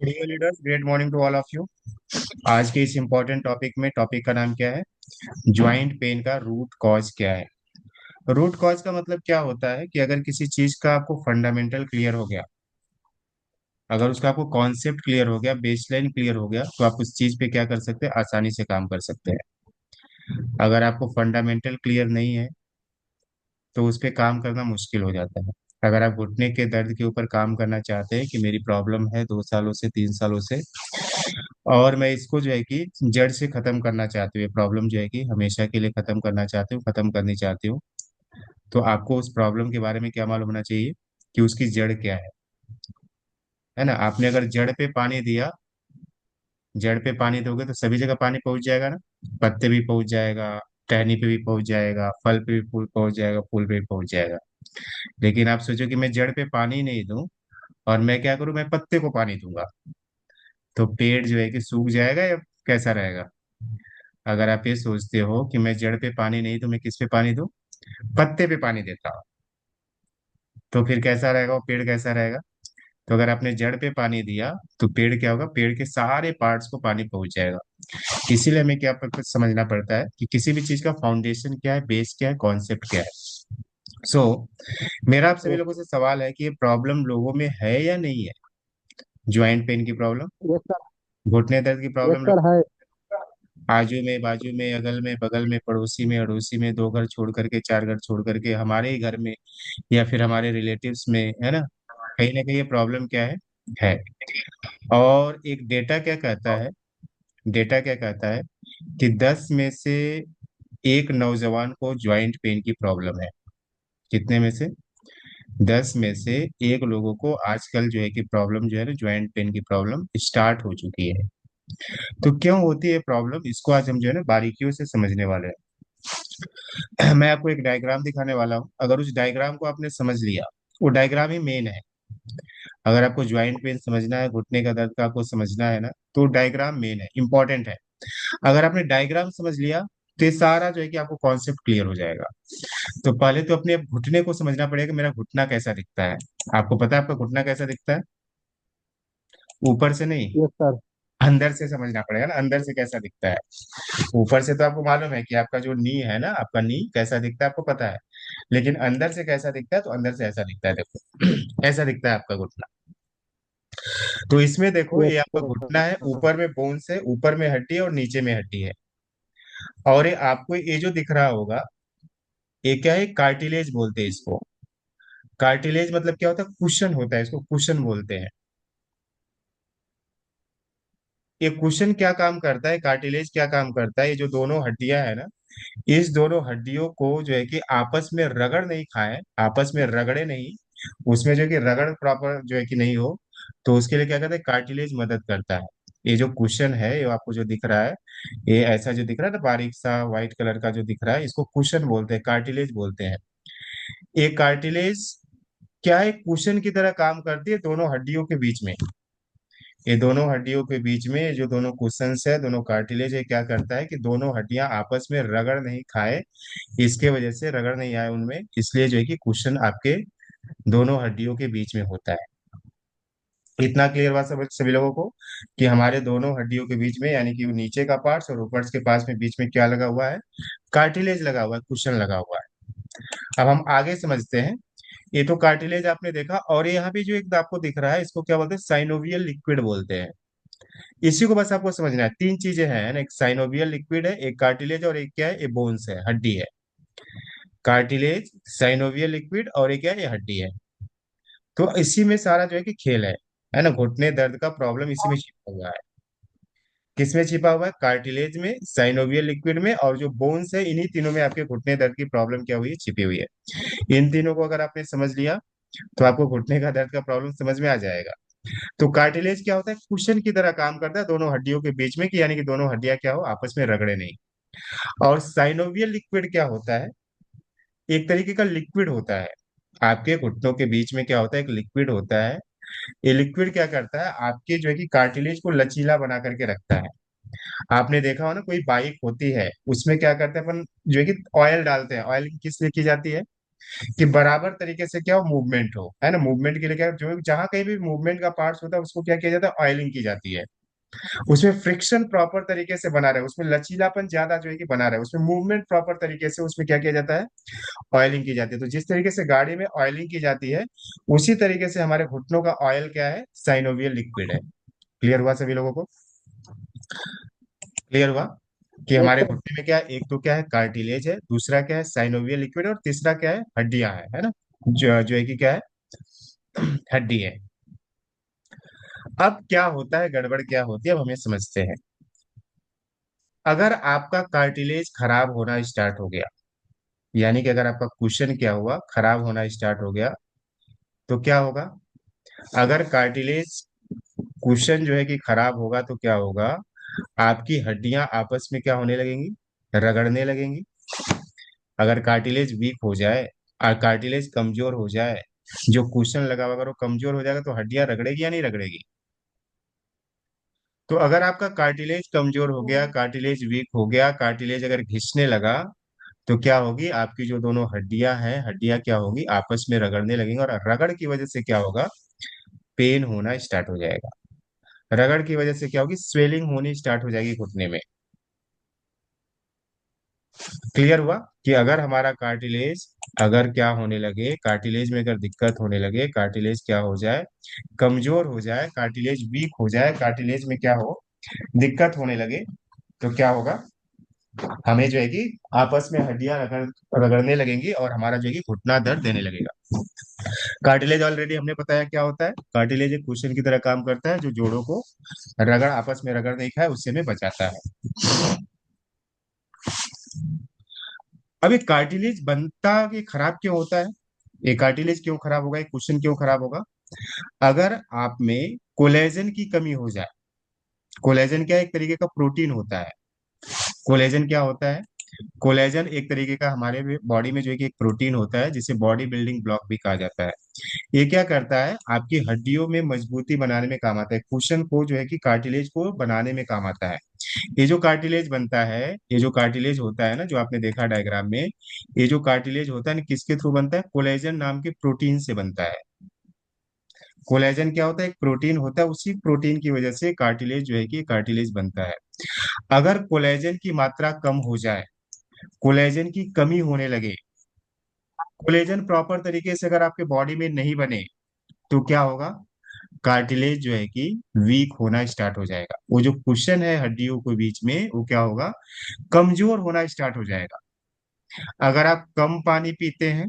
Dear leaders, great morning to all of you. आज के इस इम्पोर्टेंट टॉपिक का नाम क्या है? ज्वाइंट पेन का रूट कॉज क्या है? रूट कॉज का मतलब क्या होता है कि अगर किसी चीज का आपको फंडामेंटल क्लियर हो गया, अगर उसका आपको कॉन्सेप्ट क्लियर हो गया, बेसलाइन क्लियर हो गया, तो आप उस चीज पे क्या कर सकते हैं? आसानी से काम कर सकते हैं। अगर आपको फंडामेंटल क्लियर नहीं है तो उस पे काम करना मुश्किल हो जाता है। अगर आप घुटने के दर्द के ऊपर काम करना चाहते हैं कि मेरी प्रॉब्लम है 2 सालों से 3 सालों से, और मैं इसको जो है कि जड़ से खत्म करना चाहती हूँ, ये प्रॉब्लम जो है कि हमेशा के लिए खत्म करना चाहती हूँ, खत्म करनी चाहती हूँ, तो आपको उस प्रॉब्लम के बारे में क्या मालूम होना चाहिए कि उसकी जड़ क्या है ना? आपने अगर जड़ पे पानी दिया, जड़ पे पानी दोगे तो सभी जगह पानी पहुंच जाएगा ना। पत्ते भी पहुंच जाएगा, टहनी पे भी पहुंच जाएगा, फल पे भी फूल पहुंच जाएगा, फूल पे भी पहुंच जाएगा। लेकिन आप सोचो कि मैं जड़ पे पानी नहीं दूं और मैं क्या करूं, मैं पत्ते को पानी दूंगा, तो पेड़ जो है कि सूख जाएगा या कैसा रहेगा? अगर आप ये सोचते हो कि मैं जड़ पे पानी नहीं तो मैं किस पे पानी दूं, पत्ते पे पानी देता हूं, तो फिर कैसा रहेगा वो पेड़, कैसा रहेगा? तो अगर आपने जड़ पे पानी दिया तो पेड़ क्या होगा, पेड़ के सारे पार्ट्स को पानी पहुंच जाएगा। इसीलिए हमें क्या कुछ समझना पड़ता है कि किसी भी चीज का फाउंडेशन क्या है, बेस क्या है, कॉन्सेप्ट क्या है। सो मेरा आप सभी यस। लोगों से सवाल है कि ये प्रॉब्लम लोगों में है या नहीं है? ज्वाइंट पेन की प्रॉब्लम, यस सर। घुटने दर्द की यस प्रॉब्लम, सर है। आजू में, बाजू में, अगल में, बगल में, पड़ोसी में, अड़ोसी में, 2 घर छोड़ करके, 4 घर छोड़ करके, हमारे ही घर में या फिर हमारे रिलेटिव्स में, है ना कहीं ये प्रॉब्लम क्या है। और एक डेटा क्या कहता है, डेटा क्या कहता है कि 10 में से एक नौजवान को ज्वाइंट पेन की प्रॉब्लम है। कितने में से? 10 में से एक लोगों को आजकल जो है कि प्रॉब्लम जो है ना, ज्वाइंट पेन की प्रॉब्लम स्टार्ट हो चुकी है। तो क्यों होती है प्रॉब्लम, इसको आज हम जो है ना बारीकियों से समझने वाले हैं। मैं आपको एक डायग्राम दिखाने वाला हूँ, अगर उस डायग्राम को आपने समझ लिया, वो डायग्राम ही मेन है। अगर आपको ज्वाइंट पेन समझना है, घुटने का दर्द का आपको समझना है ना, तो डायग्राम मेन है, इंपॉर्टेंट है। अगर आपने डायग्राम समझ लिया तो ये सारा जो है कि आपको कॉन्सेप्ट क्लियर हो जाएगा। तो पहले तो अपने घुटने को समझना पड़ेगा कि मेरा घुटना कैसा दिखता है। आपको पता है आपका घुटना कैसा दिखता है? ऊपर से नहीं, यस सर। अंदर से समझना पड़ेगा ना, अंदर से कैसा दिखता है। ऊपर से तो आपको मालूम है कि आपका जो नी है ना, आपका नी कैसा दिखता है आपको पता है। लेकिन अंदर से कैसा दिखता है, तो अंदर से ऐसा दिखता है, देखो ऐसा दिखता है आपका घुटना। तो इसमें देखो, यस ये आपका घुटना है, सर। ऊपर में बोन्स है, ऊपर में हड्डी है और नीचे में हड्डी है। और ये आपको ये जो दिख रहा होगा, ये क्या है? कार्टिलेज बोलते हैं इसको। कार्टिलेज मतलब क्या होता है? कुशन होता है, इसको कुशन बोलते हैं। ये कुशन क्या काम करता है, कार्टिलेज क्या काम करता है? ये जो दोनों हड्डियां है ना, इस दोनों हड्डियों को जो है कि आपस में रगड़ नहीं खाए, आपस में रगड़े नहीं, उसमें जो है कि रगड़ प्रॉपर जो है कि नहीं हो, तो उसके लिए क्या करते हैं, कार्टिलेज मदद करता है। ये जो कुशन है, ये आपको जो दिख रहा है, ये ऐसा जो दिख रहा है ना, बारीक सा व्हाइट कलर का जो दिख रहा है, इसको कुशन बोलते हैं, कार्टिलेज बोलते हैं। ये कार्टिलेज क्या है, कुशन की तरह काम करती है दोनों हड्डियों के बीच में। ये दोनों हड्डियों के बीच में जो दोनों कुशंस है, दोनों कार्टिलेज है, क्या करता है कि दोनों हड्डियां आपस में रगड़ नहीं खाए, इसके वजह से रगड़ नहीं आए उनमें, इसलिए जो है कि कुशन आपके दोनों हड्डियों के बीच में होता है। इतना क्लियर बात सब सभी लोगों को कि हमारे दोनों हड्डियों के बीच में, यानी कि नीचे का पार्ट्स और ऊपर के पास में बीच में क्या लगा हुआ है? कार्टिलेज लगा हुआ है, कुशन लगा हुआ है। अब हम आगे समझते हैं। ये तो कार्टिलेज आपने देखा, और ये यहाँ पे जो एक आपको दिख रहा है, इसको क्या बोलते हैं? साइनोवियल लिक्विड बोलते हैं। इसी को बस आपको समझना है, तीन चीजें हैं ना, एक साइनोवियल लिक्विड है, एक कार्टिलेज, और एक क्या है, ये बोन्स है, हड्डी है। कार्टिलेज, साइनोवियल लिक्विड, और एक क्या है, ये हड्डी है। तो इसी में सारा जो है कि खेल है ना? घुटने दर्द का प्रॉब्लम इसी में छिपा हुआ है। किसमें छिपा हुआ है? कार्टिलेज में, साइनोवियल लिक्विड में, और जो बोन्स है, इन्हीं तीनों में आपके घुटने दर्द की प्रॉब्लम क्या हुई है, छिपी हुई है। इन तीनों को अगर आपने समझ लिया तो आपको घुटने का दर्द का प्रॉब्लम समझ में आ जाएगा। तो कार्टिलेज क्या होता है? कुशन की तरह काम करता है दोनों हड्डियों के बीच में, कि यानी कि दोनों हड्डियां क्या हो, आपस में रगड़े नहीं। और साइनोवियल लिक्विड क्या होता है? एक तरीके का लिक्विड होता है। आपके घुटनों के बीच में क्या होता है? एक लिक्विड होता है। ये लिक्विड क्या करता है, आपके जो है कि कार्टिलेज को लचीला बना करके रखता है। आपने देखा हो ना, कोई बाइक होती है, उसमें क्या करते हैं अपन, जो है कि ऑयल डालते हैं। ऑयल किस लिए की जाती है? कि बराबर तरीके से क्या हो, मूवमेंट हो, है ना। मूवमेंट के लिए क्या, जो जहां कहीं भी मूवमेंट का पार्ट्स होता है उसको क्या किया जाता है, ऑयलिंग की जाती है। उसमें फ्रिक्शन प्रॉपर तरीके से बना रहे, उसमें लचीलापन ज्यादा जो है कि बना रहे, उसमें मूवमेंट प्रॉपर तरीके से उसमें क्या किया जाता है, ऑयलिंग की जाती है। तो जिस तरीके से गाड़ी में ऑयलिंग की जाती है, उसी तरीके से हमारे घुटनों का ऑयल क्या है, साइनोवियल लिक्विड है। क्लियर हुआ सभी लोगों को? क्लियर हुआ कि यस हमारे सर। घुटने में क्या है, एक तो क्या है कार्टिलेज है, दूसरा क्या है साइनोवियल लिक्विड, और तीसरा क्या है, हड्डियां है ना। जो है कि क्या है, हड्डी है। अब क्या होता है, गड़बड़ क्या होती है, अब हमें समझते हैं। अगर आपका कार्टिलेज खराब होना स्टार्ट हो गया, यानी कि अगर आपका कुशन क्या हुआ, खराब होना स्टार्ट हो गया, तो क्या होगा? अगर कार्टिलेज कुशन जो है कि खराब होगा तो क्या होगा, आपकी हड्डियां आपस में क्या होने लगेंगी, रगड़ने लगेंगी। अगर कार्टिलेज वीक हो जाए और कार्टिलेज कमजोर हो जाए, जो कुशन लगा हुआ अगर वो कमजोर हो जाएगा, तो हड्डियां रगड़ेगी या नहीं रगड़ेगी? तो अगर आपका कार्टिलेज कमजोर हो गया, कार्टिलेज वीक हो गया, कार्टिलेज अगर घिसने लगा, तो क्या होगी, आपकी जो दोनों हड्डियां हैं, हड्डियां क्या होगी, आपस में रगड़ने लगेंगी, और रगड़ की वजह से क्या होगा, पेन होना स्टार्ट हो जाएगा। रगड़ की वजह से क्या होगी, स्वेलिंग होनी स्टार्ट हो जाएगी घुटने में। क्लियर हुआ कि अगर हमारा कार्टिलेज अगर क्या होने लगे, कार्टिलेज में अगर दिक्कत होने लगे, कार्टिलेज क्या हो जाए, कमजोर हो जाए, कार्टिलेज वीक हो जाए, कार्टिलेज में क्या हो, दिक्कत होने लगे, तो क्या होगा, हमें जो है कि आपस में हड्डियां रगड़ने लगेंगी, और हमारा जो है कि घुटना दर्द देने लगेगा। कार्टिलेज ऑलरेडी हमने बताया क्या होता है, कार्टिलेज एक कुशन की तरह काम करता है, जो जोड़ों को रगड़ आपस में रगड़ नहीं खाए उससे में बचाता है। अब ये कार्टिलेज बनता कि खराब क्यों होता है, ये कार्टिलेज क्यों खराब होगा, ये कुशन क्यों खराब होगा? अगर आप में कोलेजन की कमी हो जाए, कोलेजन क्या एक तरीके का प्रोटीन होता है, कोलेजन क्या होता है, कोलेजन एक तरीके का हमारे बॉडी में जो है कि एक प्रोटीन होता है, जिसे बॉडी बिल्डिंग ब्लॉक भी कहा जाता है। ये क्या करता है, आपकी हड्डियों में मजबूती बनाने में काम आता है, कुशन को जो है कि कार्टिलेज को बनाने में काम आता है। ये जो कार्टिलेज बनता है, ये जो कार्टिलेज होता है ना, जो आपने देखा डायग्राम में, ये जो कार्टिलेज होता है ना, किसके थ्रू बनता है, कोलेजन नाम के प्रोटीन से बनता है। कोलेजन क्या होता है, एक प्रोटीन होता है, उसी प्रोटीन की वजह से कार्टिलेज जो है कि कार्टिलेज बनता है। अगर कोलेजन की मात्रा कम हो जाए, कोलेजन की कमी होने लगे, कोलेजन प्रॉपर तरीके से अगर आपके बॉडी में नहीं बने, तो क्या होगा, कार्टिलेज जो है कि वीक होना स्टार्ट हो जाएगा, वो जो कुशन है हड्डियों के बीच में, वो क्या होगा, कमजोर होना स्टार्ट हो जाएगा। अगर आप कम पानी पीते हैं,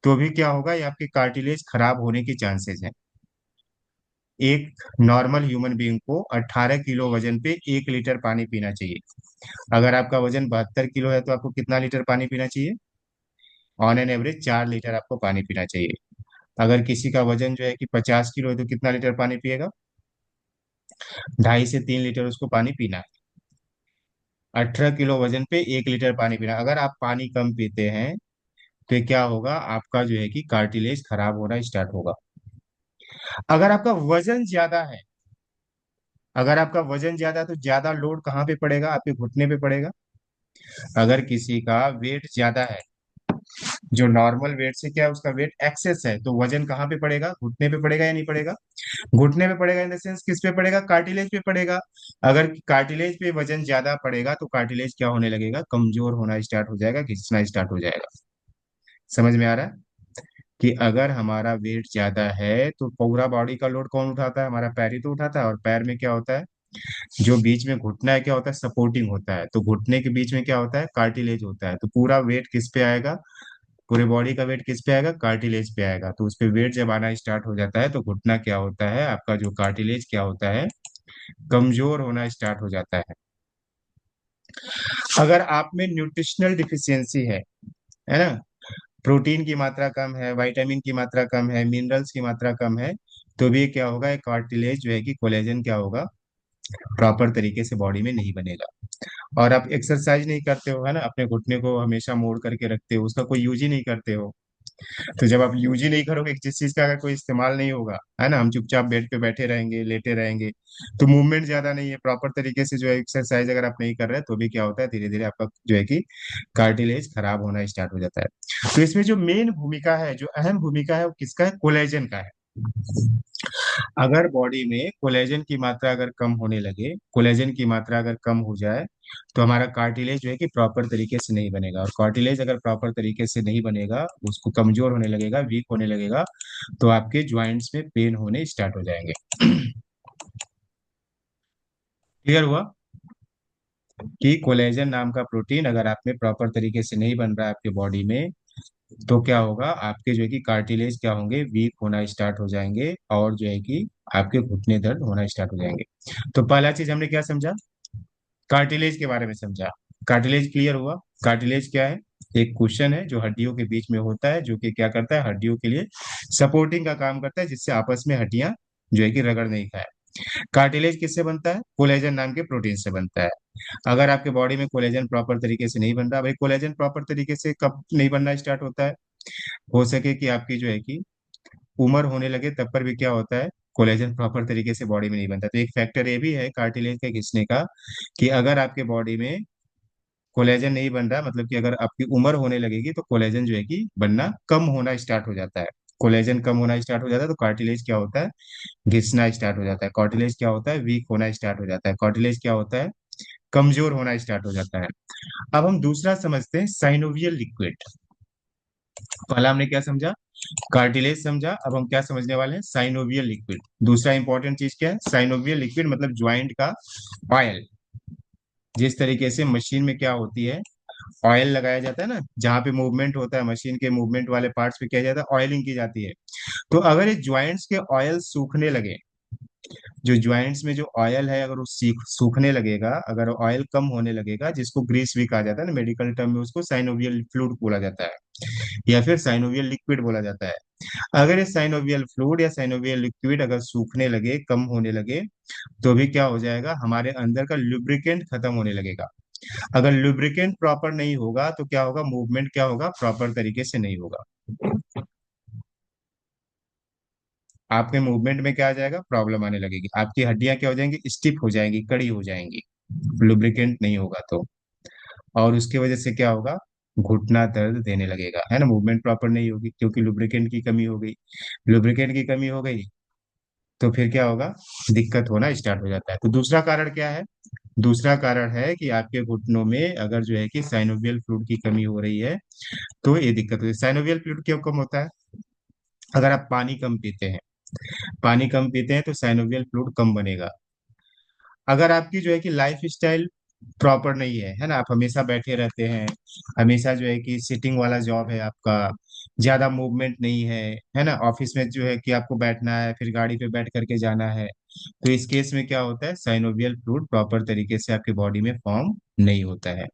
तो भी क्या होगा, ये आपके कार्टिलेज खराब होने की चांसेस है। एक नॉर्मल ह्यूमन बीइंग को 18 किलो वजन पे 1 लीटर पानी पीना चाहिए। अगर आपका वजन 72 किलो है, तो आपको कितना लीटर पानी पीना चाहिए, ऑन एन एवरेज 4 लीटर आपको पानी पीना चाहिए। अगर किसी का वजन जो है कि 50 किलो है, तो कितना लीटर पानी पिएगा, 2.5 से 3 लीटर उसको पानी पीना है। 18 किलो वजन पे 1 लीटर पानी पीना। अगर आप पानी कम पीते हैं, तो ये क्या होगा, आपका जो है कि कार्टिलेज खराब होना स्टार्ट होगा। अगर आपका वजन ज्यादा है, अगर आपका वजन ज्यादा है, तो ज्यादा लोड कहाँ पे पड़ेगा, आपके घुटने पे पड़ेगा। अगर किसी का वेट ज्यादा है, जो नॉर्मल वेट से क्या है, उसका वेट एक्सेस है, तो वजन कहाँ पे पड़ेगा, घुटने पे पड़ेगा या नहीं पड़ेगा? घुटने पे पड़ेगा, इन द सेंस किस पे पड़ेगा, कार्टिलेज पे पड़ेगा। अगर कार्टिलेज पे वजन ज्यादा पड़ेगा, तो कार्टिलेज क्या होने लगेगा, कमजोर होना स्टार्ट हो जाएगा, घिसना स्टार्ट हो जाएगा। समझ में आ रहा है कि अगर हमारा वेट ज्यादा है, तो पूरा बॉडी का लोड कौन उठाता है, हमारा पैर ही तो उठाता है। और पैर में क्या होता है, जो बीच में घुटना है क्या होता है, सपोर्टिंग होता है, तो घुटने के बीच में क्या होता है, कार्टिलेज होता है। तो पूरा वेट किस पे आएगा, पूरे बॉडी का वेट किस पे आएगा, कार्टिलेज पे आएगा। तो उस पे वेट जब आना स्टार्ट हो जाता है, तो घुटना क्या होता है, आपका जो कार्टिलेज क्या होता है, कमजोर होना स्टार्ट हो जाता है। अगर आप में न्यूट्रिशनल डिफिशियंसी है ना, प्रोटीन की मात्रा कम है, विटामिन की मात्रा कम है, मिनरल्स की मात्रा कम है, तो भी क्या होगा, एक कार्टिलेज जो है कि कोलेजन क्या होगा, प्रॉपर तरीके से बॉडी में नहीं बनेगा। और आप एक्सरसाइज नहीं करते हो, है ना, अपने घुटने को हमेशा मोड़ करके रखते हो, उसका कोई यूज ही नहीं करते हो, तो जब आप यूज ही नहीं करोगे, जिस चीज का अगर कोई इस्तेमाल नहीं होगा, है ना, हम चुपचाप बेड पे बैठे रहेंगे, लेटे रहेंगे, तो मूवमेंट ज्यादा नहीं है प्रॉपर तरीके से, जो है एक्सरसाइज अगर आप नहीं कर रहे हैं, तो भी क्या होता है, धीरे धीरे आपका जो है कि कार्टिलेज खराब होना स्टार्ट हो जाता है। तो इसमें जो मेन भूमिका है, जो अहम भूमिका है, वो किसका है? कोलेजन का है। अगर बॉडी में कोलेजन की मात्रा अगर कम होने लगे, कोलेजन की मात्रा अगर कम हो जाए, तो हमारा कार्टिलेज जो है कि प्रॉपर तरीके से नहीं बनेगा, और कार्टिलेज अगर प्रॉपर तरीके से नहीं बनेगा, उसको कमजोर होने लगेगा, वीक होने लगेगा, तो आपके ज्वाइंट्स में पेन होने स्टार्ट हो जाएंगे। क्लियर हुआ कि कोलेजन नाम का प्रोटीन अगर आप में प्रॉपर तरीके से नहीं बन रहा है आपके बॉडी में, तो क्या होगा, आपके जो है कि कार्टिलेज क्या होंगे, वीक होना स्टार्ट हो जाएंगे, और जो है कि आपके घुटने दर्द होना स्टार्ट हो जाएंगे। तो पहला चीज हमने क्या समझा? कार्टिलेज के बारे में समझा। कार्टिलेज क्लियर हुआ? कार्टिलेज क्या है? एक कुशन है जो हड्डियों के बीच में होता है, जो कि क्या करता है, हड्डियों के लिए सपोर्टिंग का काम करता है, जिससे आपस में हड्डियां जो है कि रगड़ नहीं खाए। कार्टिलेज किससे बनता है? कोलेजन नाम के प्रोटीन से बनता है। अगर आपके बॉडी में कोलेजन प्रॉपर तरीके से नहीं बन रहा, भाई कोलेजन प्रॉपर तरीके से कब नहीं बनना स्टार्ट होता है? हो सके कि आपकी जो है कि उम्र होने लगे, तब पर भी क्या होता है, कोलेजन प्रॉपर तरीके से बॉडी में नहीं बनता। तो एक फैक्टर ये भी है कार्टिलेज के घिसने का, कि अगर आपके बॉडी में कोलेजन नहीं बन रहा, मतलब कि अगर आपकी उम्र होने लगेगी, तो कोलेजन जो है कि बनना कम होना स्टार्ट हो जाता है। कोलेजन कम होना स्टार्ट हो जाता है, तो कार्टिलेज क्या होता है, घिसना स्टार्ट हो जाता है। कार्टिलेज क्या होता है, वीक होना स्टार्ट हो जाता है। कार्टिलेज क्या होता है, कमजोर होना स्टार्ट हो जाता है। अब हम दूसरा समझते हैं, साइनोवियल लिक्विड। पहला हमने क्या समझा? कार्टिलेज समझा। अब हम क्या समझने वाले हैं? Synovial liquid. दूसरा इंपॉर्टेंट चीज क्या है? साइनोवियल लिक्विड मतलब ज्वाइंट का ऑयल। जिस तरीके से मशीन में क्या होती है, ऑयल लगाया जाता है ना, जहाँ पे मूवमेंट होता है, मशीन के मूवमेंट वाले पार्ट्स पे किया जाता है, ऑयलिंग की जाती है। तो अगर ये ज्वाइंट्स के ऑयल सूखने लगे, जो ज्वाइंट्स में जो ऑयल है, अगर वो सूखने लगेगा, अगर ऑयल कम होने लगेगा, जिसको ग्रीस भी कहा जाता है ना मेडिकल टर्म में, उसको साइनोवियल फ्लूइड बोला जाता है, या फिर साइनोवियल लिक्विड बोला जाता है। अगर ये साइनोवियल फ्लूइड या साइनोवियल लिक्विड अगर सूखने लगे, कम होने लगे, तो भी क्या हो जाएगा, हमारे अंदर का लुब्रिकेंट खत्म होने लगेगा। अगर लुब्रिकेंट प्रॉपर नहीं होगा, तो क्या होगा, मूवमेंट क्या होगा, प्रॉपर तरीके से नहीं होगा। आपके मूवमेंट में क्या आ जाएगा, प्रॉब्लम आने लगेगी, आपकी हड्डियां क्या हो जाएंगी, स्टिफ हो जाएंगी, कड़ी हो जाएंगी, लुब्रिकेंट नहीं होगा तो। और उसकी वजह से क्या होगा, घुटना दर्द देने लगेगा, है ना, मूवमेंट प्रॉपर नहीं होगी, क्योंकि लुब्रिकेंट की कमी हो गई। लुब्रिकेंट की कमी हो गई, तो फिर क्या होगा, दिक्कत होना स्टार्ट हो जाता है। तो दूसरा कारण क्या है? दूसरा कारण है कि आपके घुटनों में अगर जो है कि साइनोवियल फ्लूइड की कमी हो रही है, तो ये दिक्कत होती है। साइनोवियल फ्लूइड क्यों कम होता है? अगर आप पानी कम पीते हैं, पानी कम पीते हैं, तो साइनोवियल फ्लूइड कम बनेगा। अगर आपकी जो है कि लाइफ स्टाइल प्रॉपर नहीं है ना, आप हमेशा बैठे रहते हैं, हमेशा जो है कि सिटिंग वाला जॉब है आपका, ज्यादा मूवमेंट नहीं है, है ना, ऑफिस में जो है कि आपको बैठना है, फिर गाड़ी पे बैठ करके जाना है, तो इस केस में क्या होता है, साइनोवियल फ्लूइड प्रॉपर तरीके से आपकी बॉडी में फॉर्म नहीं होता है।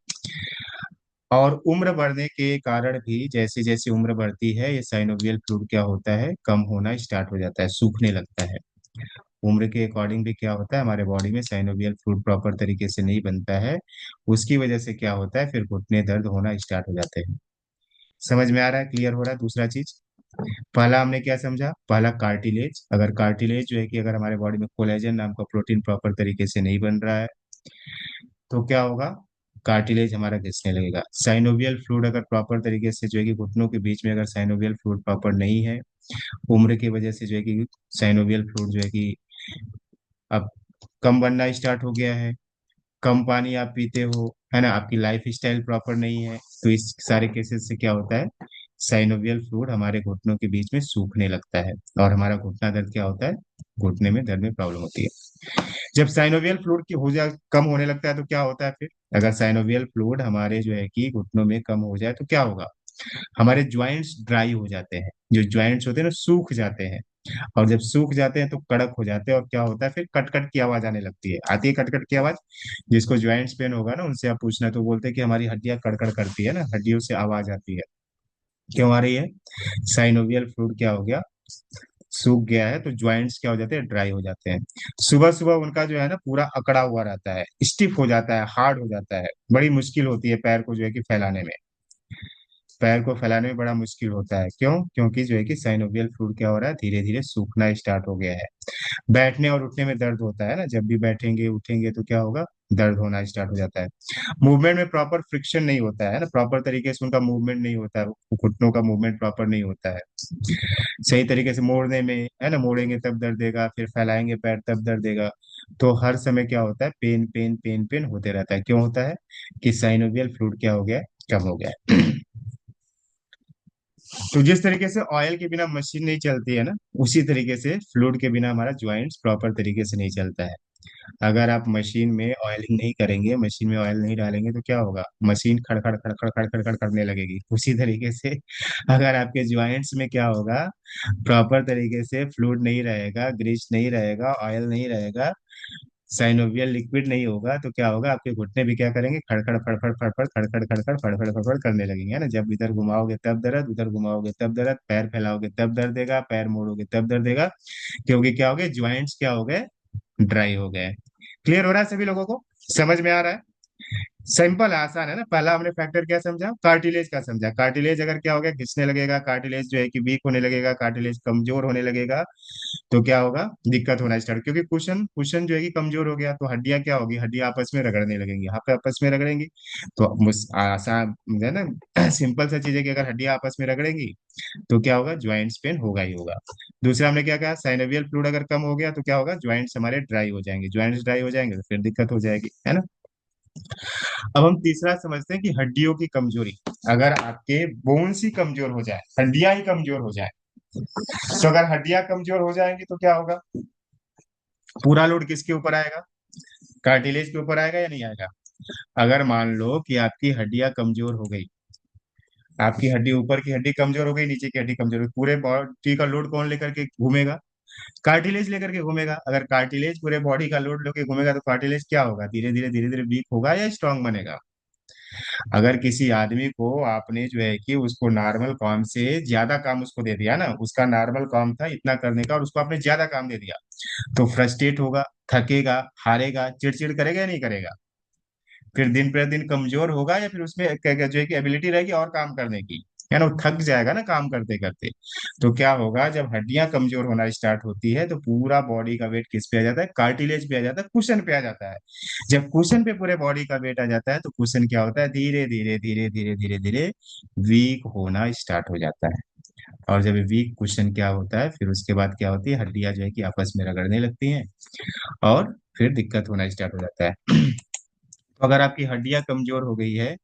और उम्र बढ़ने के कारण भी, जैसे जैसे उम्र बढ़ती है, ये साइनोवियल फ्लूइड क्या होता है, कम होना स्टार्ट हो जाता है, सूखने लगता है। उम्र के अकॉर्डिंग भी क्या होता है, हमारे बॉडी में साइनोवियल फ्लूइड प्रॉपर तरीके से नहीं बनता है। उसकी वजह से क्या होता है, फिर घुटने दर्द होना स्टार्ट हो जाते हैं। समझ में आ रहा है, क्लियर हो रहा है? दूसरा चीज, पहला हमने क्या समझा? पहला कार्टिलेज, अगर कार्टिलेज जो है कि अगर हमारे बॉडी में कोलेजन नाम का प्रोटीन प्रॉपर तरीके से नहीं बन रहा है, तो क्या होगा, कार्टिलेज हमारा घिसने लगेगा। साइनोवियल फ्लूइड अगर प्रॉपर तरीके से जो है कि घुटनों के बीच में अगर साइनोवियल फ्लूइड प्रॉपर नहीं है, उम्र की वजह से जो है कि साइनोवियल फ्लूइड जो है कि अब कम बनना स्टार्ट हो गया है, कम पानी आप पीते हो, है ना, आपकी लाइफ स्टाइल प्रॉपर नहीं है, तो इस सारे केसेस से क्या होता है, साइनोवियल फ्लूइड हमारे घुटनों के बीच में सूखने लगता है, और हमारा घुटना दर्द क्या होता है, घुटने में दर्द में प्रॉब्लम होती है। जब साइनोवियल फ्लूइड की हो जाए, कम होने लगता है, तो क्या होता है फिर? अगर साइनोवियल फ्लूइड हमारे जो है कि घुटनों में कम हो जाए, तो क्या होगा, हमारे ज्वाइंट्स ड्राई हो जाते हैं, जो ज्वाइंट्स होते हैं ना, सूख जाते हैं। और जब सूख जाते हैं तो कड़क हो जाते हैं, और क्या होता है, फिर कट कट की आवाज आने लगती है, आती है कट कट की आवाज। जिसको ज्वाइंट्स पेन होगा ना, उनसे आप पूछना, तो बोलते हैं कि हमारी हड्डियां कड़कड़ करती है ना, हड्डियों से आवाज आती है। क्यों आ रही है? साइनोवियल फ्लूइड क्या हो गया, सूख गया है, तो ज्वाइंट्स क्या हो जाते हैं, ड्राई हो जाते हैं। सुबह सुबह उनका जो है ना पूरा अकड़ा हुआ रहता है, स्टिफ हो जाता है, हार्ड हो जाता है, बड़ी मुश्किल होती है पैर को जो है कि फैलाने में। पैर को फैलाने में बड़ा मुश्किल होता है। क्यों? क्योंकि जो है कि साइनोवियल फ्लूइड क्या हो रहा है, धीरे धीरे सूखना स्टार्ट हो गया है। बैठने और उठने में दर्द होता है ना, जब भी बैठेंगे उठेंगे तो क्या होगा, दर्द होना स्टार्ट हो जाता है। मूवमेंट में प्रॉपर फ्रिक्शन नहीं होता है ना, प्रॉपर तरीके से उनका मूवमेंट नहीं होता है, घुटनों का मूवमेंट प्रॉपर नहीं होता है सही तरीके से। मोड़ने में है ना, मोड़ेंगे तब दर्द देगा, फिर फैलाएंगे पैर तब दर्द देगा। तो हर समय क्या होता है, पेन पेन पेन पेन होते रहता है। क्यों होता है? कि साइनोवियल फ्लूइड क्या हो गया है, कम हो गया है। तो जिस तरीके से ऑयल के बिना मशीन नहीं चलती है ना, उसी तरीके से फ्लूइड के बिना हमारा ज्वाइंट्स प्रॉपर तरीके से नहीं चलता है। अगर आप मशीन में ऑयलिंग नहीं करेंगे, मशीन में ऑयल नहीं डालेंगे तो क्या होगा, मशीन खड़खड़ खड़खड़ खड़खड़ खड़ करने लगेगी। उसी तरीके से अगर आपके ज्वाइंट्स में क्या होगा, प्रॉपर तरीके से फ्लूइड नहीं रहेगा, ग्रीस नहीं रहेगा, ऑयल नहीं रहेगा, साइनोवियल लिक्विड नहीं होगा, तो क्या होगा, आपके घुटने भी क्या करेंगे, खड़खड़ फड़फड़ फड़फड़ खड़खड़ खड़खड़ फड़फड़ फड़फड़ करने लगेंगे, है ना। जब इधर घुमाओगे तब दर्द, उधर घुमाओगे तब दर्द, पैर फैलाओगे तब दर्द देगा, पैर मोड़ोगे तब दर्द देगा। क्योंकि क्या हो गए, ज्वाइंट्स क्या हो गए, ड्राई हो गए। क्लियर हो रहा है सभी लोगों को? समझ में आ रहा है? सिंपल है, आसान है ना। पहला हमने फैक्टर क्या समझा, कार्टिलेज का समझा। कार्टिलेज अगर क्या हो गया, घिसने लगेगा, कार्टिलेज जो है कि वीक होने लगेगा, कार्टिलेज कमजोर होने लगेगा, तो क्या होगा, दिक्कत होना स्टार्ट। क्योंकि कुशन कुशन जो है कि कमजोर हो गया, तो हड्डियां क्या होगी, हड्डियां आपस में रगड़ने लगेंगी, यहाँ पे आपस में रगड़ेंगी। तो आसान है ना, सिंपल सा चीज है कि अगर हड्डियां आपस में रगड़ेंगी तो क्या होगा, ज्वाइंट्स पेन होगा ही होगा। दूसरा हमने क्या कहा, साइनोवियल फ्लूइड अगर कम हो गया तो क्या होगा, ज्वाइंट्स हमारे ड्राई हो जाएंगे, ज्वाइंट्स ड्राई हो जाएंगे तो फिर दिक्कत हो जाएगी, है ना। अब हम तीसरा समझते हैं कि हड्डियों की कमजोरी। अगर आपके बोन्स ही कमजोर हो जाए, हड्डियां ही कमजोर हो जाए, तो अगर हड्डियां कमजोर हो जाएंगी तो क्या होगा, पूरा लोड किसके ऊपर आएगा, कार्टिलेज के ऊपर आएगा या नहीं आएगा। अगर मान लो कि आपकी हड्डियां कमजोर हो गई, आपकी हड्डी, ऊपर की हड्डी कमजोर हो गई, नीचे की हड्डी कमजोर हो गई, पूरे बॉडी का लोड कौन लेकर के घूमेगा, कार्टिलेज लेकर के घूमेगा। अगर कार्टिलेज पूरे बॉडी का लोड लेके घूमेगा तो कार्टिलेज क्या होगा, धीरे धीरे वीक होगा या स्ट्रांग बनेगा। अगर किसी आदमी को आपने जो है कि उसको नॉर्मल काम से ज्यादा काम उसको दे दिया ना, उसका नॉर्मल काम था इतना करने का और उसको आपने ज्यादा काम दे दिया, तो फ्रस्ट्रेट होगा, थकेगा, हारेगा, चिड़चिड़ करेगा या नहीं करेगा। फिर दिन प्रतिदिन कमजोर होगा या फिर उसमें जो है कि एबिलिटी रहेगी और काम करने की, है ना, वो थक जाएगा ना काम करते करते। तो क्या होगा, जब हड्डियां कमजोर होना स्टार्ट होती है तो पूरा बॉडी का वेट किस पे आ जाता है, कार्टिलेज पे आ जाता है, कुशन पे आ जाता है। जब कुशन पे पूरे बॉडी का वेट आ जाता है तो कुशन क्या होता है, धीरे धीरे धीरे धीरे धीरे धीरे वीक होना स्टार्ट हो जाता है। और जब वीक कुशन क्या होता है, फिर उसके बाद क्या होती है, हड्डियां जो है कि आपस में रगड़ने लगती हैं और फिर दिक्कत होना स्टार्ट हो जाता है। तो अगर आपकी हड्डियां कमजोर हो गई है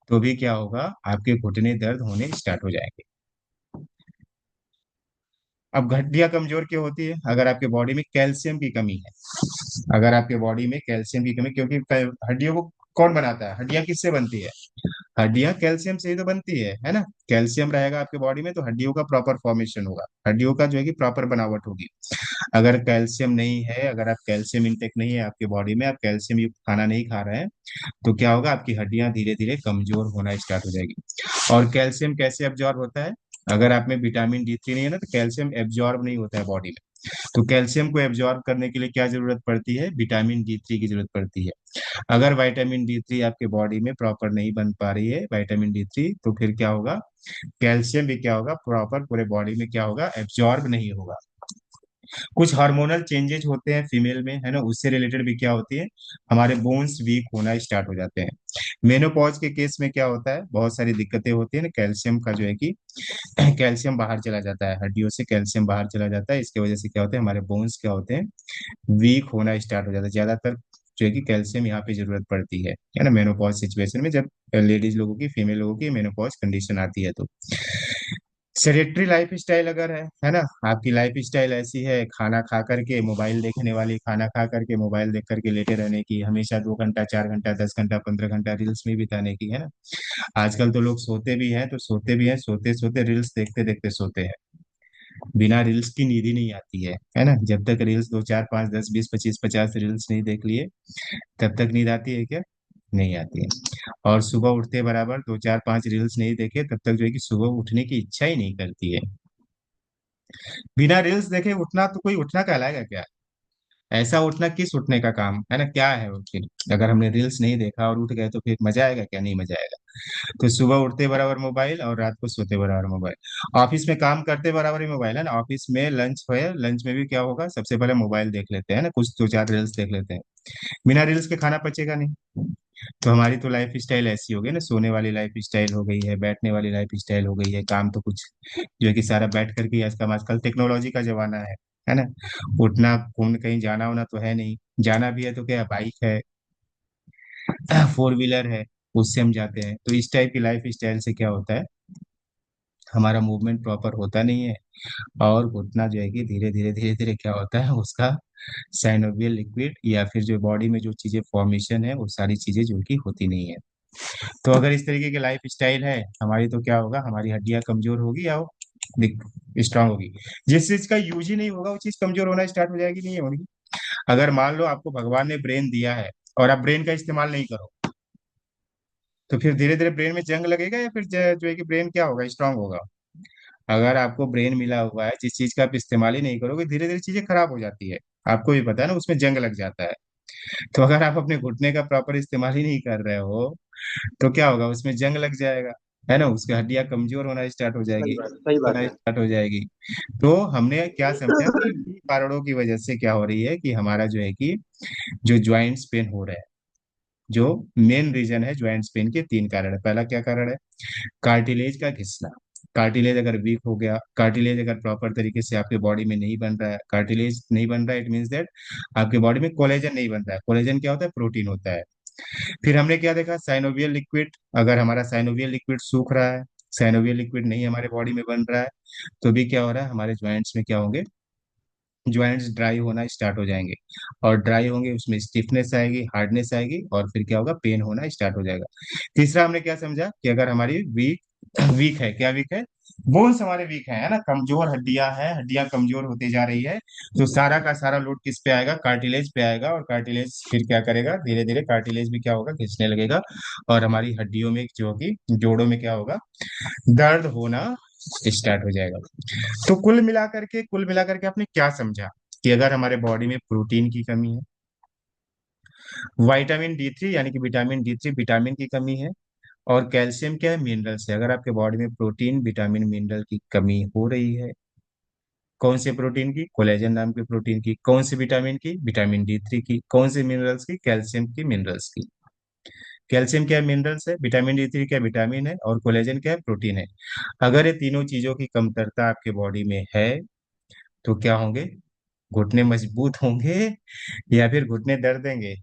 तो भी क्या होगा, आपके घुटने दर्द होने स्टार्ट हो जाएंगे। अब हड्डियां कमजोर क्यों होती है, अगर आपके बॉडी में कैल्शियम की कमी है। अगर आपके बॉडी में कैल्शियम की कमी, क्योंकि हड्डियों को कौन बनाता है, हड्डियां किससे बनती है, हड्डियां कैल्शियम से ही तो बनती है ना। कैल्शियम रहेगा आपके बॉडी में तो हड्डियों का प्रॉपर फॉर्मेशन होगा, हड्डियों का जो है कि प्रॉपर बनावट होगी। अगर कैल्शियम नहीं है, अगर आप कैल्शियम इंटेक नहीं है आपके बॉडी में, आप कैल्शियम युक्त खाना नहीं खा रहे हैं, तो क्या होगा, आपकी हड्डियां धीरे धीरे कमजोर होना स्टार्ट हो जाएगी। और कैल्शियम कैसे एब्जॉर्ब होता है, अगर आप में विटामिन डी 3 नहीं है ना तो कैल्शियम एब्जॉर्ब नहीं होता है बॉडी में। तो कैल्शियम को एब्जॉर्ब करने के लिए क्या जरूरत पड़ती है, विटामिन D3 की जरूरत पड़ती है। अगर विटामिन D3 आपके बॉडी में प्रॉपर नहीं बन पा रही है, विटामिन D3, तो फिर क्या होगा, कैल्शियम भी क्या होगा, प्रॉपर पूरे बॉडी में क्या होगा, एब्जॉर्ब नहीं होगा। कुछ हार्मोनल चेंजेज होते हैं फीमेल में, है ना, उससे रिलेटेड भी क्या होती है, हमारे बोन्स वीक होना स्टार्ट हो जाते हैं। मेनोपॉज के केस में क्या होता है, बहुत सारी दिक्कतें होती है ना, कैल्शियम का जो है कि कैल्शियम बाहर चला जाता है, हड्डियों से कैल्शियम बाहर चला जाता है, इसकी वजह से क्या होता है, हमारे बोन्स क्या होते हैं, वीक होना स्टार्ट हो जाता है। ज्यादातर जो है कि कैल्शियम यहाँ पे जरूरत पड़ती है ना, मेनोपॉज सिचुएशन में, जब लेडीज लोगों की, फीमेल लोगों की मेनोपॉज कंडीशन आती है तो। सेडेंटरी लाइफ स्टाइल अगर है ना, आपकी लाइफ स्टाइल ऐसी है, खाना खा करके मोबाइल देखने वाली, खाना खा करके मोबाइल देख करके लेटे रहने की, हमेशा 2 घंटा 4 घंटा 10 घंटा 15 घंटा रील्स में बिताने की, है ना। आजकल तो लोग सोते भी हैं तो सोते भी हैं, सोते सोते रील्स देखते देखते सोते हैं। बिना रील्स की नींद ही नहीं आती है ना। जब तक रील्स 2 4 5 10 20 25 50 रील्स नहीं देख लिए, तब तक नींद आती है क्या? नहीं आती है। और सुबह उठते बराबर 2 4 5 रील्स नहीं देखे तब तक जो है कि सुबह उठने की इच्छा ही नहीं करती है। बिना रील्स देखे उठना तो कोई उठना कहलाएगा क्या? ऐसा उठना किस उठने का काम है ना, क्या है वो फिर? अगर हमने रील्स नहीं देखा और उठ गए तो फिर मजा आएगा क्या? नहीं मजा आएगा। तो सुबह उठते बराबर मोबाइल और रात को सोते बराबर मोबाइल। ऑफिस में काम करते बराबर ही मोबाइल है ना, ऑफिस में लंच है, लंच में भी क्या होगा, सबसे पहले मोबाइल देख लेते हैं ना, कुछ दो चार रील्स देख लेते हैं। बिना रील्स के खाना पचेगा नहीं। तो हमारी तो लाइफ स्टाइल ऐसी हो गई ना, सोने वाली लाइफ स्टाइल हो गई है, बैठने वाली लाइफ स्टाइल हो गई है, काम तो कुछ जो है कि सारा बैठ करके ही, आजकल आजकल टेक्नोलॉजी का जमाना है ना। उठना घूमने कहीं जाना होना तो है नहीं, जाना भी है तो क्या, बाइक है, फोर व्हीलर है, उससे हम जाते हैं। तो इस टाइप की लाइफ स्टाइल से क्या होता है, हमारा मूवमेंट प्रॉपर होता नहीं है। और घुटना जो है कि धीरे धीरे धीरे धीरे क्या होता है उसका, साइनोवियल लिक्विड या फिर जो बॉडी में जो चीजें फॉर्मेशन है वो सारी चीजें जो कि होती नहीं है। तो अगर इस तरीके की लाइफ स्टाइल है हमारी, तो क्या होगा, हमारी हड्डियां कमजोर होगी या स्ट्रांग होगी। जिस चीज का यूज ही नहीं होगा वो चीज कमजोर होना स्टार्ट हो जाएगी, नहीं होगी। अगर मान लो आपको भगवान ने ब्रेन दिया है और आप ब्रेन का इस्तेमाल नहीं करो, तो फिर धीरे धीरे ब्रेन में जंग लगेगा या फिर जो है कि ब्रेन क्या होगा, स्ट्रांग होगा। अगर आपको ब्रेन मिला हुआ है, जिस चीज का आप इस्तेमाल ही नहीं करोगे, धीरे धीरे चीजें खराब हो जाती है। आपको भी पता है ना, उसमें जंग लग जाता है। तो अगर आप अपने घुटने का प्रॉपर इस्तेमाल ही नहीं कर रहे हो, तो क्या होगा, उसमें जंग लग जाएगा, है ना, उसकी हड्डियां कमजोर होना स्टार्ट हो सही जाएगी, बात, सही बात होना है। स्टार्ट हो जाएगी। तो हमने क्या समझा कि इन्हीं कारणों की वजह से क्या हो रही है कि हमारा जो है कि जो ज्वाइंट्स पेन हो रहा है, जो मेन रीजन है ज्वाइंट्स पेन के तीन कारण है। पहला क्या कारण है, कार्टिलेज का घिसना। कार्टिलेज अगर वीक हो गया, कार्टिलेज अगर प्रॉपर तरीके से आपके बॉडी में नहीं बन रहा है, कार्टिलेज नहीं बन रहा है, इट मीन्स दैट आपके बॉडी में कोलेजन नहीं बन रहा है। कोलेजन क्या होता है, प्रोटीन होता है। फिर हमने क्या देखा, साइनोवियल लिक्विड। अगर हमारा साइनोवियल लिक्विड सूख रहा है, साइनोवियल लिक्विड नहीं हमारे बॉडी में बन रहा है, तो भी क्या हो रहा है, हमारे ज्वाइंट्स में क्या होंगे, ज्वाइंट्स ड्राई होना स्टार्ट हो जाएंगे। और ड्राई होंगे, उसमें स्टिफनेस आएगी, हार्डनेस आएगी, और फिर क्या होगा, पेन होना स्टार्ट हो जाएगा। तीसरा हमने क्या समझा कि अगर हमारी वीक वीक है, क्या वीक है, बोन्स हमारे वीक है ना, कमजोर हड्डियां हैं, हड्डियां कमजोर होती जा रही है। तो सारा का सारा लोड किस पे आएगा, कार्टिलेज पे आएगा, और कार्टिलेज फिर क्या करेगा, धीरे धीरे कार्टिलेज भी क्या होगा, खींचने लगेगा। और हमारी हड्डियों में जो कि जोड़ों में क्या होगा, दर्द होना स्टार्ट हो जाएगा। तो कुल मिलाकर के आपने क्या समझा, कि अगर हमारे बॉडी में प्रोटीन की कमी है, विटामिन D3 यानी कि विटामिन D3 विटामिन की कमी है, और कैल्शियम क्या है, मिनरल्स है। अगर आपके बॉडी में प्रोटीन विटामिन मिनरल की कमी हो रही है, कौन से प्रोटीन की, कोलेजन नाम के प्रोटीन की, कौन सी विटामिन की, विटामिन D3 की, कौन से मिनरल्स की, कैल्शियम की, मिनरल्स की। कैल्शियम क्या है, मिनरल्स है, विटामिन D3 क्या है, विटामिन है, और कोलेजन क्या है, प्रोटीन है। अगर ये तीनों चीजों की कमतरता आपके बॉडी में है, तो क्या होंगे, घुटने मजबूत होंगे या फिर घुटने दर्द देंगे।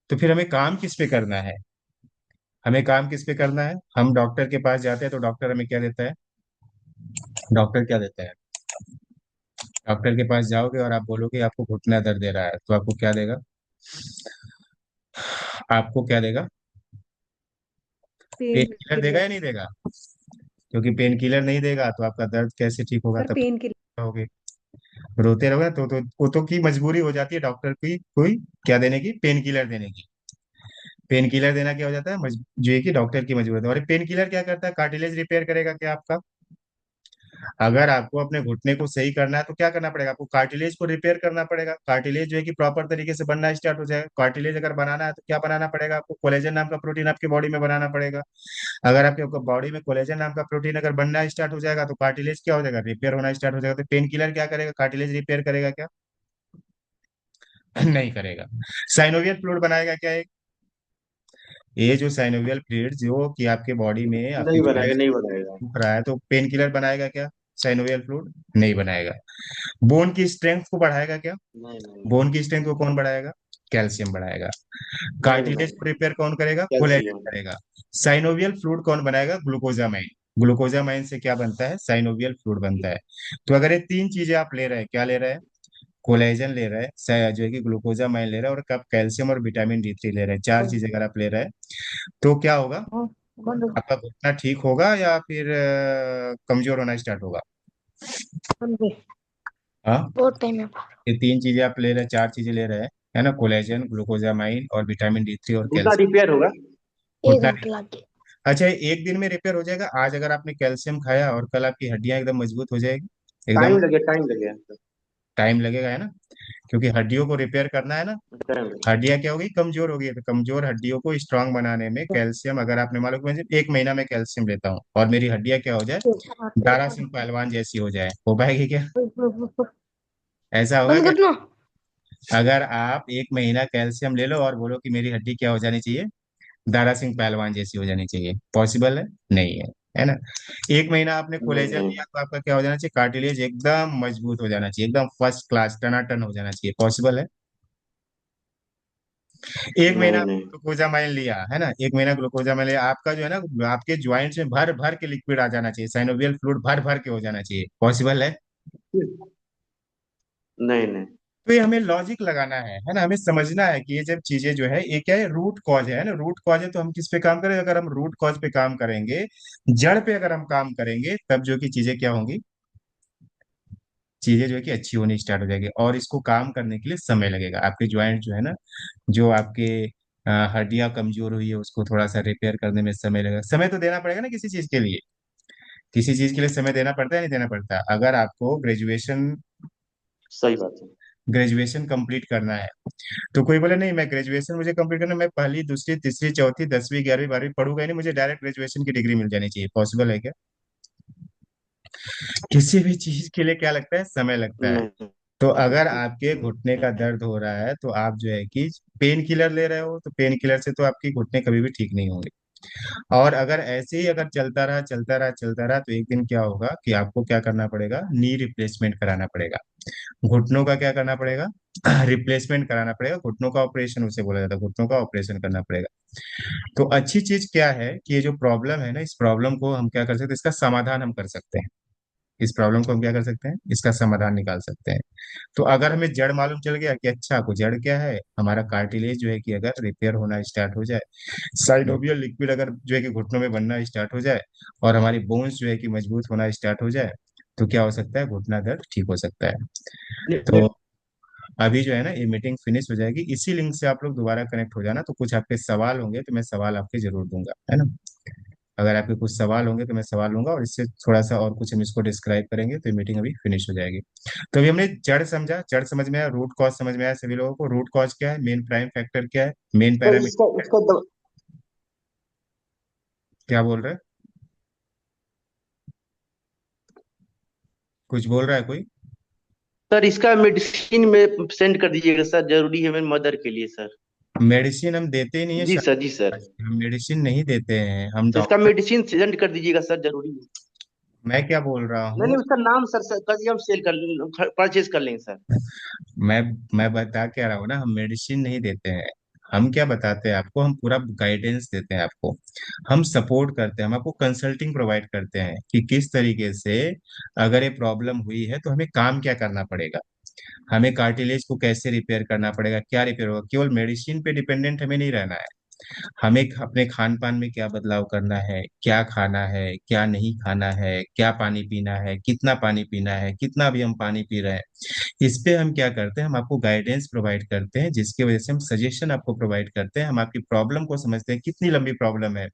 तो फिर हमें काम किस पे करना है, हमें काम किस पे करना है, हम डॉक्टर के पास जाते हैं तो डॉक्टर हमें क्या देता है, डॉक्टर क्या देता है, डॉक्टर के पास जाओगे और आप बोलोगे आपको घुटना दर्द दे रहा है, तो आपको क्या देगा, आपको क्या देगा, पेन पेन किलर देगा किलर। या नहीं देगा। क्योंकि पेन किलर नहीं देगा तो आपका दर्द कैसे ठीक होगा, सर तब पेन किलर। तो रहोगे, रोते रहोगे ना। तो वो तो की मजबूरी हो जाती है डॉक्टर की, कोई क्या देने की, पेन किलर देने की। पेन किलर देना क्या हो जाता है, जो है कि डॉक्टर की मजबूरत है। और पेन किलर क्या करता है, कार्टिलेज रिपेयर करेगा क्या आपका। अगर आपको अपने घुटने को सही करना है तो क्या करना पड़ेगा, आपको कार्टिलेज को रिपेयर करना पड़ेगा। कार्टिलेज जो है कि प्रॉपर तरीके से बनना स्टार्ट हो जाएगा। कार्टिलेज अगर बनाना है तो क्या बनाना पड़ेगा, आपको कोलेजन नाम का प्रोटीन आपकी बॉडी में बनाना पड़ेगा। अगर आपके बॉडी में कोलेजन नाम का प्रोटीन अगर बनना स्टार्ट हो जाएगा, तो कार्टिलेज क्या हो जाएगा, रिपेयर होना स्टार्ट हो जाएगा। तो पेन किलर क्या करेगा, कार्टिलेज रिपेयर करेगा क्या, नहीं करेगा। साइनोवियल फ्लूइड बनाएगा क्या, ये जो साइनोवियल फ्लूइड जो कि आपके बॉडी में आपके नहीं बनाएगा, जॉइंट्स नहीं बनाएगा। दुख रहा है, तो पेन किलर बनाएगा क्या, साइनोवियल फ्लूइड नहीं बनाएगा। बोन की स्ट्रेंथ को बढ़ाएगा क्या, नहीं नहीं बोन की स्ट्रेंथ को कौन बढ़ाएगा, कैल्शियम बढ़ाएगा। नहीं कार्टिलेज को बनाएगा। रिपेयर कौन करेगा, कोलेजन कैल्शियम। करेगा। साइनोवियल फ्लूइड कौन बनाएगा, ग्लूकोजामाइन। ग्लूकोजामाइन से क्या बनता है, साइनोवियल फ्लूइड बनता है। तो अगर ये तीन चीजें आप ले रहे हैं, क्या ले रहे हैं, कोलेजन ले रहे हैं, जो है कि ग्लूकोजामाइन ले रहे हैं, और कब कैल्शियम और विटामिन D3 ले रहे हैं, चार चीजें अगर आप ले रहे हैं, तो क्या होगा, हाँ, बंद आपका घुटना ठीक होगा या फिर कमजोर होना स्टार्ट होगा। बंद। हाँ, बहुत टाइम है। ये तीन चीजें आप ले रहे हैं, चार चीजें ले रहे हैं, है ना, कोलेजन, ग्लूकोजामाइन और विटामिन D3 और घुटना कैल्शियम। रिपेयर होगा। एक घुटना, घंटे लग गए। अच्छा एक दिन में रिपेयर हो जाएगा। आज अगर आपने कैल्शियम खाया और कल आपकी हड्डियां एकदम मजबूत हो जाएगी, एकदम। टाइम लगे, टाइम लगे। टाइम लगेगा, है ना। क्योंकि हड्डियों को रिपेयर करना है ना। अच्छा। हड्डियां क्या होगी, कमजोर होगी, तो कमजोर हड्डियों को स्ट्रांग बनाने में कैल्शियम, अगर आपने मान लो कि मैं 1 महीना में कैल्शियम लेता हूँ और मेरी हड्डियां क्या हो जाए, दारा सिंह पहलवान जैसी हो जाए, हो पाएगी क्या? ऐसा होगा बंद क्या? कर दो। अगर आप 1 महीना कैल्शियम ले लो और बोलो कि मेरी हड्डी क्या हो जानी चाहिए, दारा सिंह पहलवान जैसी हो जानी चाहिए, पॉसिबल है? नहीं है, है ना। 1 महीना आपने कोलेजन नहीं। लिया तो आपका क्या हो जाना चाहिए, कार्टिलेज एकदम मजबूत हो जाना चाहिए, एकदम फर्स्ट क्लास टनाटन हो जाना चाहिए, पॉसिबल है? 1 महीना नहीं। आपने नहीं। ग्लूकोजामाइन लिया है ना, 1 महीना ग्लूकोजामाइन लिया, आपका जो है ना, आपके ज्वाइंट्स में भर भर के लिक्विड आ जाना चाहिए, साइनोवियल फ्लूइड भर भर के हो जाना चाहिए, पॉसिबल है? नहीं। नहीं। तो ये हमें लॉजिक लगाना है ना, हमें समझना है कि ये जब चीजें जो है, ये क्या है, रूट कॉज है ना, रूट कॉज है तो हम किस पे काम करें, अगर हम रूट कॉज पे काम करेंगे, जड़ पे अगर हम काम करेंगे, तब जो कि चीजें क्या होंगी, चीजें जो है कि अच्छी होनी स्टार्ट हो जाएगी, और इसको काम करने के लिए समय लगेगा, आपके ज्वाइंट जो है ना, जो आपके हड्डियां कमजोर हुई है उसको थोड़ा सा रिपेयर करने में समय लगेगा, समय तो देना पड़ेगा ना किसी चीज के लिए, किसी चीज के लिए समय देना पड़ता है नहीं देना पड़ता, अगर आपको ग्रेजुएशन सही बात है। ग्रेजुएशन कंप्लीट करना है, तो कोई बोले नहीं मैं ग्रेजुएशन मुझे कंप्लीट करना है, मैं पहली दूसरी तीसरी चौथी 10वीं 11वीं 12वीं पढ़ूंगा ही नहीं, मुझे डायरेक्ट ग्रेजुएशन की डिग्री मिल जानी चाहिए, पॉसिबल है क्या? किसी भी चीज के लिए क्या लगता है, समय लगता है। नहीं। तो अगर आपके घुटने का दर्द हो रहा है तो आप जो है कि पेन किलर ले रहे हो, तो पेन किलर से तो आपकी घुटने कभी भी ठीक नहीं होंगे, और अगर ऐसे ही अगर चलता रहा चलता रहा चलता रहा, तो एक दिन क्या होगा कि आपको क्या करना पड़ेगा, नी रिप्लेसमेंट कराना पड़ेगा, घुटनों का क्या करना पड़ेगा, रिप्लेसमेंट कराना पड़ेगा, घुटनों का ऑपरेशन उसे बोला जाता है, घुटनों का ऑपरेशन करना पड़ेगा। तो अच्छी चीज क्या है कि ये जो प्रॉब्लम है ना, इस प्रॉब्लम को हम क्या कर सकते हैं, इसका समाधान हम कर सकते हैं, इस प्रॉब्लम को हम क्या कर सकते हैं, इसका समाधान निकाल सकते हैं। तो अगर हमें जड़ मालूम चल गया कि अच्छा को जड़ क्या है, हमारा कार्टिलेज जो है कि अगर रिपेयर होना स्टार्ट हो जाए, साइनोवियल लिक्विड अगर जो है कि घुटनों में बनना स्टार्ट हो जाए, और हमारी बोन्स जो है कि मजबूत होना स्टार्ट हो जाए, तो क्या हो सकता है, घुटना दर्द ठीक हो सकता है। तो अभी जो है ना ये मीटिंग फिनिश हो जाएगी, इसी लिंक से आप लोग दोबारा कनेक्ट हो जाना, तो कुछ आपके सवाल होंगे तो मैं सवाल आपके जरूर दूंगा, है ना। अगर आपके कुछ सवाल होंगे तो मैं सवाल लूंगा, और इससे थोड़ा सा और कुछ हम इसको डिस्क्राइब करेंगे, तो ये मीटिंग अभी फिनिश हो जाएगी। तो अभी हमने जड़ समझा, जड़ समझ में आया, रूट कॉज समझ में आया सभी लोगों को, रूट कॉज क्या है, मेन प्राइम फैक्टर क्या है, मेन सर पैरामीटर इसका क्या है, इसका क्या बोल रहा है, कुछ बोल रहा है कोई? सर इसका मेडिसिन में सेंड कर दीजिएगा सर, जरूरी है मेरी मदर के लिए सर। मेडिसिन हम देते ही नहीं है जी सर, जी सर। शायद, हम मेडिसिन नहीं देते हैं, हम सर इसका डॉक्टर। मेडिसिन सेंड कर दीजिएगा सर, जरूरी है। मैं क्या बोल रहा नहीं हूँ, नहीं, उसका नाम सर, सर कभी हम सेल कर परचेज कर लेंगे सर। मैं मैं बता क्या रहा हूँ ना, हम मेडिसिन नहीं देते हैं, हम क्या बताते हैं आपको, हम पूरा गाइडेंस देते हैं आपको, हम सपोर्ट करते हैं, हम आपको कंसल्टिंग प्रोवाइड करते हैं कि किस तरीके से अगर ये प्रॉब्लम हुई है तो हमें काम क्या करना पड़ेगा, हमें कार्टिलेज को कैसे रिपेयर करना पड़ेगा, क्या रिपेयर होगा, केवल मेडिसिन पे डिपेंडेंट हमें नहीं रहना है, हमें अपने खान पान में क्या बदलाव करना है, क्या खाना है क्या नहीं खाना है, क्या पानी पीना है, कितना पानी पीना है, कितना भी हम पानी पी रहे हैं, इस पे हम क्या करते हैं, हम आपको गाइडेंस प्रोवाइड करते हैं, जिसकी वजह से हम सजेशन आपको प्रोवाइड करते हैं, हम आपकी प्रॉब्लम को समझते हैं, कितनी लंबी प्रॉब्लम है,